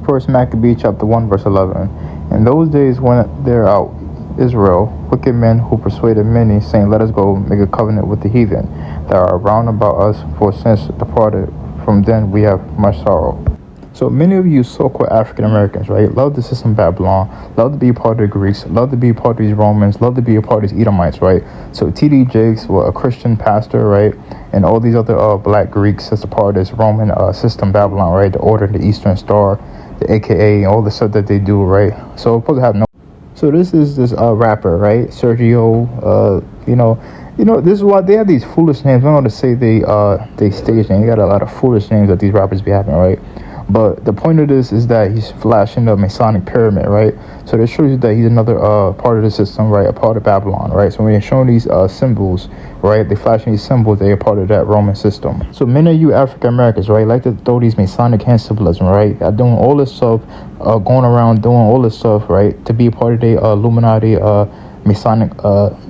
First Maccabees chapter 1 verse 11. In those days when there out Israel, wicked men who persuaded many, saying, "Let us go make a covenant with the heathen that are round about us, for since departed from them we have much sorrow." So many of you so-called African Americans, right, love the system Babylon, love to be a part of the Greeks, love to be a part of these Romans, love to be a part of these Edomites, right? So T.D. Jakes was a Christian pastor, right, and all these other black Greeks as a part of this Roman system Babylon, right, the Order of the Eastern Star, the AKA, and all the stuff that they do, right? So we're supposed to have no. So this is this rapper, right, Sergio, this is why they have these foolish names. I don't know to say they stage name. You got a lot of foolish names that these rappers be having, right? But the point of this is that he's flashing the Masonic pyramid, right? So that shows you that he's another part of the system, right? A part of Babylon, right? So when they're showing these symbols, right? They're flashing these symbols, they're part of that Roman system. So many of you African Americans, right, like to throw these Masonic hand symbolism, right? Doing all this stuff, going around doing all this stuff, right? To be a part of the Illuminati, Masonic,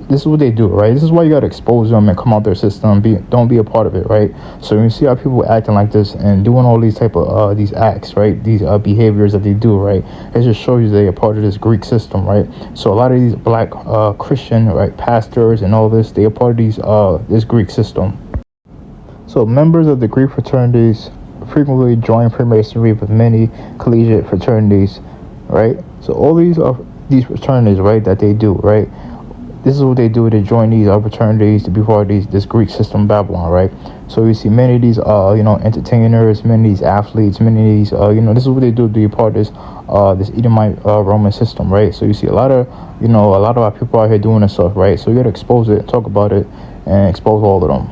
this is what they do, right? This is why you gotta expose them and come out their system. Don't be a part of it, right? So when you see how people acting like this and doing all these type of these acts, right? These behaviors that they do, right? It just shows you they're a part of this Greek system, right? So a lot of these black Christian, right, pastors and all this, they are part of these this Greek system. So members of the Greek fraternities frequently join Freemasonry with many collegiate fraternities, right? So all these fraternities, right, that they do, right? This is what they do. They join these fraternities to be part of this Greek system Babylon, right? So you see many of these, entertainers, many of these athletes, many of these, this is what they do to be part of this Edomite Roman system, right? So you see a lot of our people out here doing this stuff, right? So you got to expose it, talk about it, and expose all of them.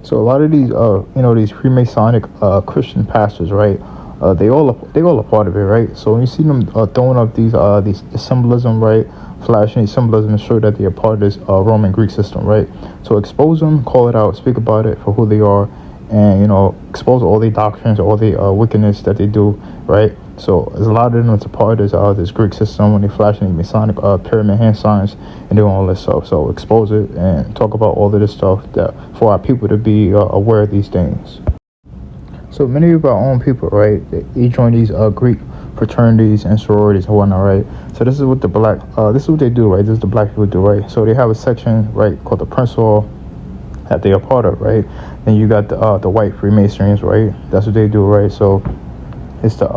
So a lot of these, these Freemasonic Christian pastors, right? They all a part of it, right? So when you see them throwing up these symbolism, right, flashing these symbolism to show that they're part of this Roman Greek system, right? So expose them, call it out, speak about it for who they are, and expose all their doctrines, all the wickedness that they do, right? So there's a lot of them that's a part of this Greek system when they flashing these Masonic pyramid hand signs and doing all this stuff. So expose it and talk about all of this stuff that for our people to be aware of these things. So many of our own people, right, they join these Greek fraternities and sororities and whatnot, right? So this is what this is what they do, right? This is the black people do, right? So they have a section, right, called the principal that they are part of, right? Then you got the white Freemasons, right? That's what they do, right? So it's the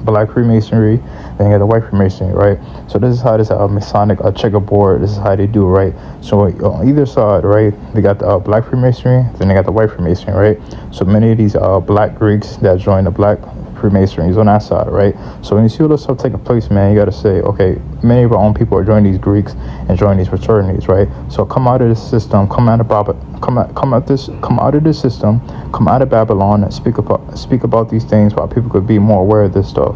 black Freemasonry, then you got the white Freemasonry, right? So this is how this Masonic checkerboard, this is how they do, right? So on either side, right, they got the black Freemasonry, then they got the white Freemasonry, right? So many of these black Greeks that join the black Freemasonry is on that side, right? So when you see all this stuff taking place, man, you got to say, okay, many of our own people are joining these Greeks and joining these fraternities, right? So come out of this system, come out of this system, come out of Babylon, and speak about these things while people could be more aware of this stuff.